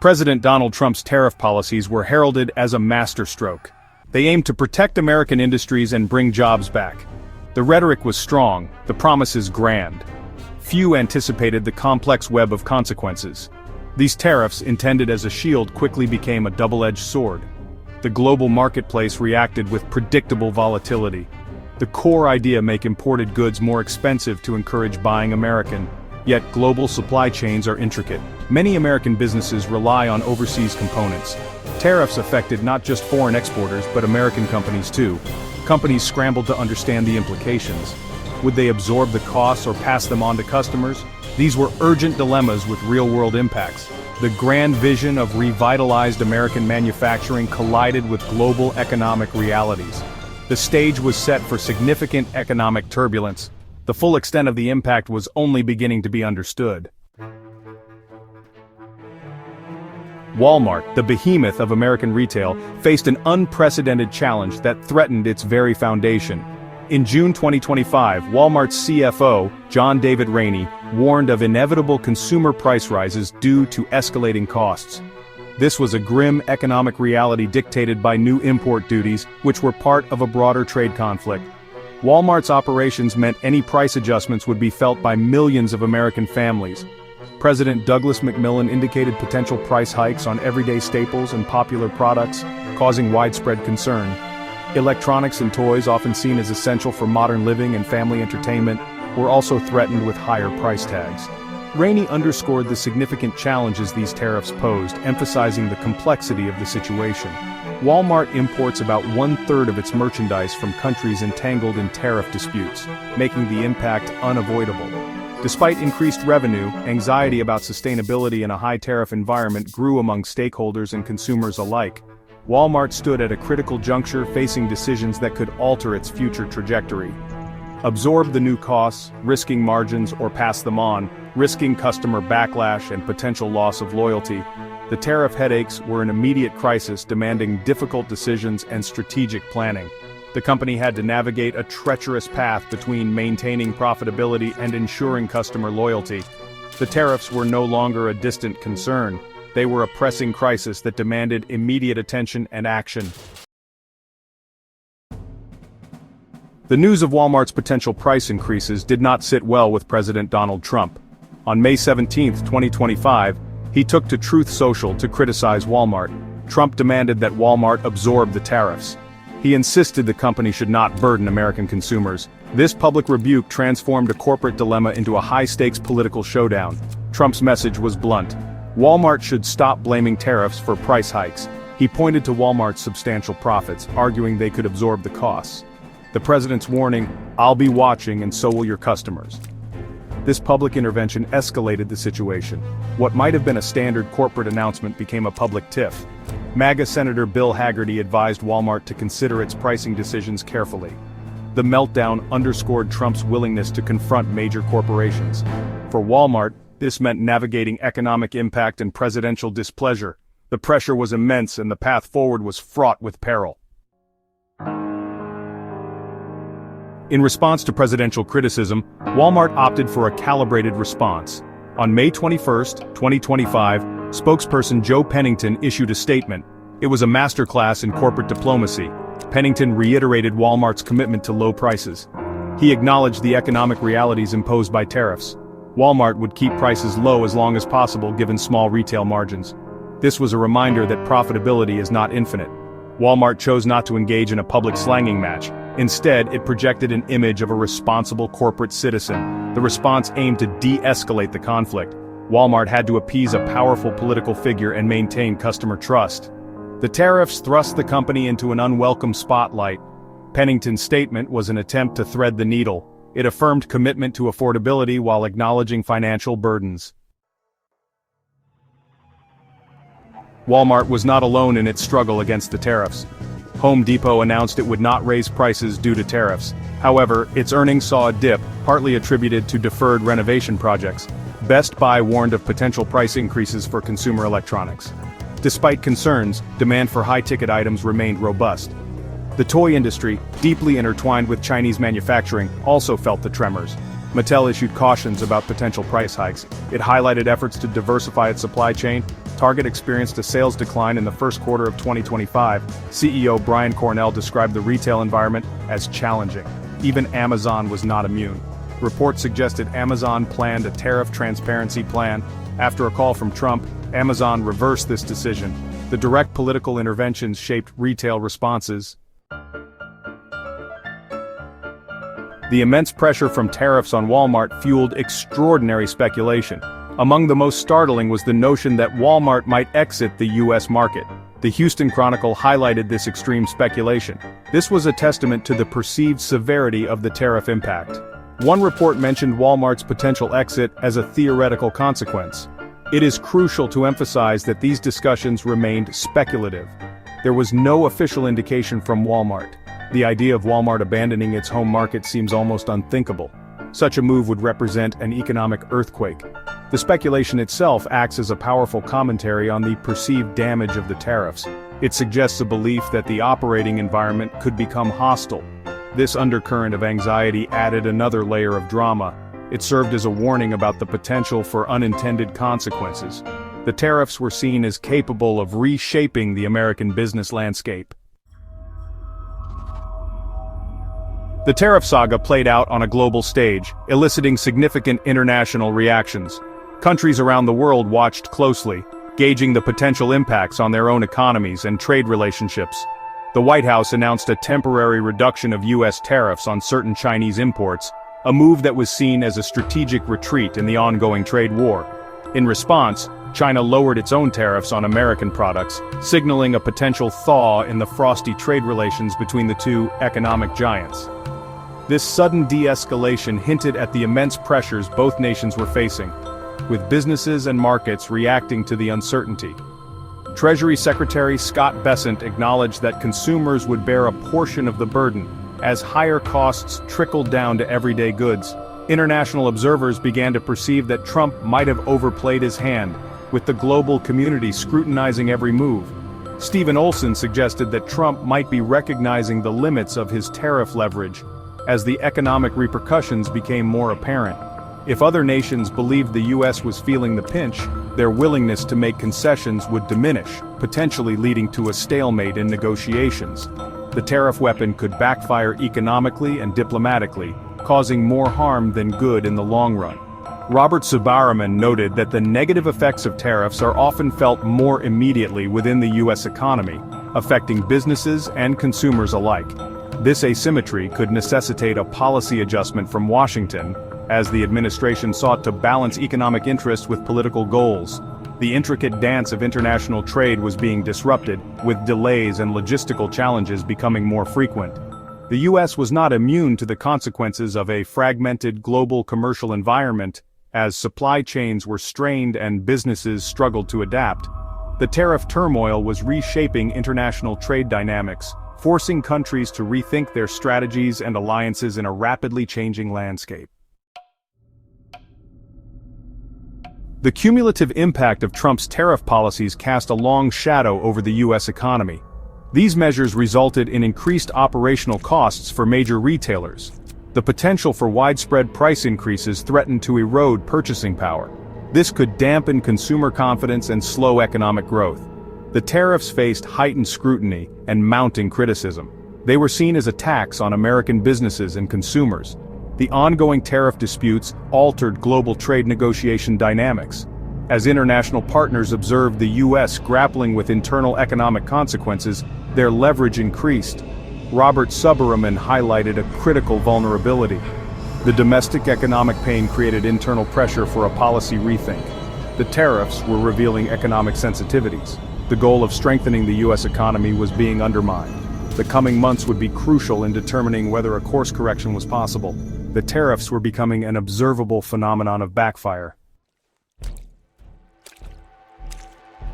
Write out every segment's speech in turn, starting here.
President Donald Trump's tariff policies were heralded as a masterstroke. They aimed to protect American industries and bring jobs back. The rhetoric was strong, the promises grand. Few anticipated the complex web of consequences. These tariffs, intended as a shield, quickly became a double-edged sword. The global marketplace reacted with predictable volatility. The core idea: make imported goods more expensive to encourage buying American. Yet global supply chains are intricate. Many American businesses rely on overseas components. Tariffs affected not just foreign exporters but American companies too. Companies scrambled to understand the implications. Would they absorb the costs or pass them on to customers? These were urgent dilemmas with real-world impacts. The grand vision of revitalized American manufacturing collided with global economic realities. The stage was set for significant economic turbulence. The full extent of the impact was only beginning to be understood. Walmart, the behemoth of American retail, faced an unprecedented challenge that threatened its very foundation. In June 2025, Walmart's CFO, John David Rainey, warned of inevitable consumer price rises due to escalating costs. This was a grim economic reality dictated by new import duties, which were part of a broader trade conflict. Walmart's operations meant any price adjustments would be felt by millions of American families. President Douglas McMillan indicated potential price hikes on everyday staples and popular products, causing widespread concern. Electronics and toys, often seen as essential for modern living and family entertainment, were also threatened with higher price tags. Rainey underscored the significant challenges these tariffs posed, emphasizing the complexity of the situation. Walmart imports about 1/3 of its merchandise from countries entangled in tariff disputes, making the impact unavoidable. Despite increased revenue, anxiety about sustainability in a high-tariff environment grew among stakeholders and consumers alike. Walmart stood at a critical juncture, facing decisions that could alter its future trajectory. Absorb the new costs, risking margins, or pass them on, risking customer backlash and potential loss of loyalty. The tariff headaches were an immediate crisis, demanding difficult decisions and strategic planning. The company had to navigate a treacherous path between maintaining profitability and ensuring customer loyalty. The tariffs were no longer a distant concern. They were a pressing crisis that demanded immediate attention and action. The news of Walmart's potential price increases did not sit well with President Donald Trump. On May 17, 2025, he took to Truth Social to criticize Walmart. Trump demanded that Walmart absorb the tariffs. He insisted the company should not burden American consumers. This public rebuke transformed a corporate dilemma into a high-stakes political showdown. Trump's message was blunt. Walmart should stop blaming tariffs for price hikes. He pointed to Walmart's substantial profits, arguing they could absorb the costs. The president's warning, "I'll be watching and so will your customers." This public intervention escalated the situation. What might have been a standard corporate announcement became a public tiff. MAGA Senator Bill Hagerty advised Walmart to consider its pricing decisions carefully. The meltdown underscored Trump's willingness to confront major corporations. For Walmart, this meant navigating economic impact and presidential displeasure. The pressure was immense and the path forward was fraught with peril. In response to presidential criticism, Walmart opted for a calibrated response. On May 21, 2025, spokesperson Joe Pennington issued a statement. It was a masterclass in corporate diplomacy. Pennington reiterated Walmart's commitment to low prices. He acknowledged the economic realities imposed by tariffs. Walmart would keep prices low as long as possible given small retail margins. This was a reminder that profitability is not infinite. Walmart chose not to engage in a public slanging match. Instead, it projected an image of a responsible corporate citizen. The response aimed to de-escalate the conflict. Walmart had to appease a powerful political figure and maintain customer trust. The tariffs thrust the company into an unwelcome spotlight. Pennington's statement was an attempt to thread the needle. It affirmed commitment to affordability while acknowledging financial burdens. Walmart was not alone in its struggle against the tariffs. Home Depot announced it would not raise prices due to tariffs. However, its earnings saw a dip, partly attributed to deferred renovation projects. Best Buy warned of potential price increases for consumer electronics. Despite concerns, demand for high-ticket items remained robust. The toy industry, deeply intertwined with Chinese manufacturing, also felt the tremors. Mattel issued cautions about potential price hikes. It highlighted efforts to diversify its supply chain. Target experienced a sales decline in the first quarter of 2025. CEO Brian Cornell described the retail environment as challenging. Even Amazon was not immune. Reports suggested Amazon planned a tariff transparency plan. After a call from Trump, Amazon reversed this decision. The direct political interventions shaped retail responses. The immense pressure from tariffs on Walmart fueled extraordinary speculation. Among the most startling was the notion that Walmart might exit the U.S. market. The Houston Chronicle highlighted this extreme speculation. This was a testament to the perceived severity of the tariff impact. One report mentioned Walmart's potential exit as a theoretical consequence. It is crucial to emphasize that these discussions remained speculative. There was no official indication from Walmart. The idea of Walmart abandoning its home market seems almost unthinkable. Such a move would represent an economic earthquake. The speculation itself acts as a powerful commentary on the perceived damage of the tariffs. It suggests a belief that the operating environment could become hostile. This undercurrent of anxiety added another layer of drama. It served as a warning about the potential for unintended consequences. The tariffs were seen as capable of reshaping the American business landscape. The tariff saga played out on a global stage, eliciting significant international reactions. Countries around the world watched closely, gauging the potential impacts on their own economies and trade relationships. The White House announced a temporary reduction of U.S. tariffs on certain Chinese imports, a move that was seen as a strategic retreat in the ongoing trade war. In response, China lowered its own tariffs on American products, signaling a potential thaw in the frosty trade relations between the two economic giants. This sudden de-escalation hinted at the immense pressures both nations were facing, with businesses and markets reacting to the uncertainty. Treasury Secretary Scott Bessent acknowledged that consumers would bear a portion of the burden, as higher costs trickled down to everyday goods. International observers began to perceive that Trump might have overplayed his hand, with the global community scrutinizing every move. Stephen Olson suggested that Trump might be recognizing the limits of his tariff leverage, as the economic repercussions became more apparent. If other nations believed the U.S. was feeling the pinch, their willingness to make concessions would diminish, potentially leading to a stalemate in negotiations. The tariff weapon could backfire economically and diplomatically, causing more harm than good in the long run. Robert Subaraman noted that the negative effects of tariffs are often felt more immediately within the U.S. economy, affecting businesses and consumers alike. This asymmetry could necessitate a policy adjustment from Washington, as the administration sought to balance economic interests with political goals. The intricate dance of international trade was being disrupted, with delays and logistical challenges becoming more frequent. The U.S. was not immune to the consequences of a fragmented global commercial environment, as supply chains were strained and businesses struggled to adapt. The tariff turmoil was reshaping international trade dynamics, forcing countries to rethink their strategies and alliances in a rapidly changing landscape. The cumulative impact of Trump's tariff policies cast a long shadow over the U.S. economy. These measures resulted in increased operational costs for major retailers. The potential for widespread price increases threatened to erode purchasing power. This could dampen consumer confidence and slow economic growth. The tariffs faced heightened scrutiny and mounting criticism. They were seen as attacks on American businesses and consumers. The ongoing tariff disputes altered global trade negotiation dynamics. As international partners observed the U.S. grappling with internal economic consequences, their leverage increased. Robert Subaraman highlighted a critical vulnerability. The domestic economic pain created internal pressure for a policy rethink. The tariffs were revealing economic sensitivities. The goal of strengthening the U.S. economy was being undermined. The coming months would be crucial in determining whether a course correction was possible. The tariffs were becoming an observable phenomenon of backfire.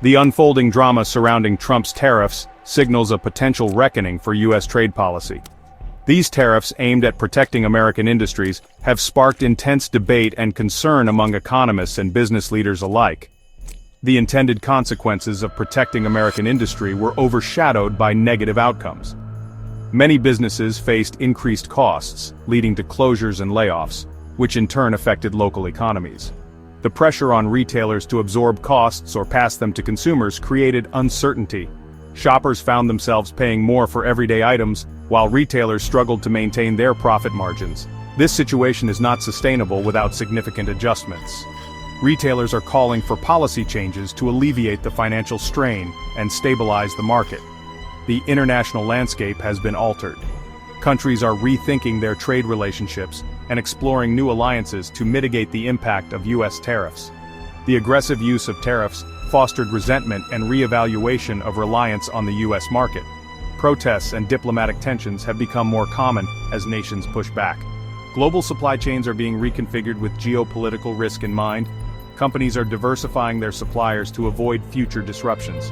The unfolding drama surrounding Trump's tariffs signals a potential reckoning for U.S. trade policy. These tariffs, aimed at protecting American industries, have sparked intense debate and concern among economists and business leaders alike. The intended consequences of protecting American industry were overshadowed by negative outcomes. Many businesses faced increased costs, leading to closures and layoffs, which in turn affected local economies. The pressure on retailers to absorb costs or pass them to consumers created uncertainty. Shoppers found themselves paying more for everyday items, while retailers struggled to maintain their profit margins. This situation is not sustainable without significant adjustments. Retailers are calling for policy changes to alleviate the financial strain and stabilize the market. The international landscape has been altered. Countries are rethinking their trade relationships and exploring new alliances to mitigate the impact of U.S. tariffs. The aggressive use of tariffs fostered resentment and re-evaluation of reliance on the U.S. market. Protests and diplomatic tensions have become more common as nations push back. Global supply chains are being reconfigured with geopolitical risk in mind. Companies are diversifying their suppliers to avoid future disruptions.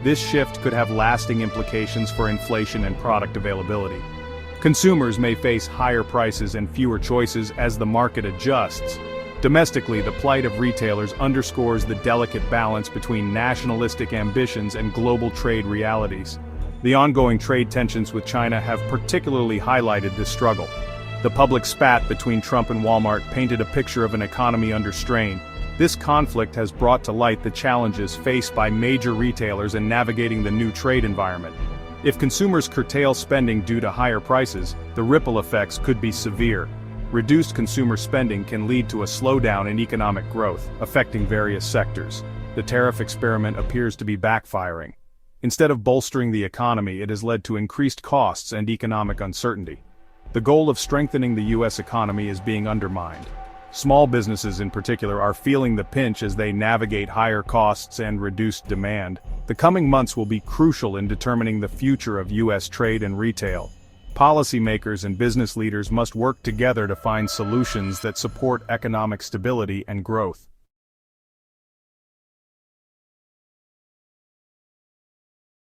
This shift could have lasting implications for inflation and product availability. Consumers may face higher prices and fewer choices as the market adjusts. Domestically, the plight of retailers underscores the delicate balance between nationalistic ambitions and global trade realities. The ongoing trade tensions with China have particularly highlighted this struggle. The public spat between Trump and Walmart painted a picture of an economy under strain. This conflict has brought to light the challenges faced by major retailers in navigating the new trade environment. If consumers curtail spending due to higher prices, the ripple effects could be severe. Reduced consumer spending can lead to a slowdown in economic growth, affecting various sectors. The tariff experiment appears to be backfiring. Instead of bolstering the economy, it has led to increased costs and economic uncertainty. The goal of strengthening the U.S. economy is being undermined. Small businesses in particular are feeling the pinch as they navigate higher costs and reduced demand. The coming months will be crucial in determining the future of U.S. trade and retail. Policymakers and business leaders must work together to find solutions that support economic stability and growth.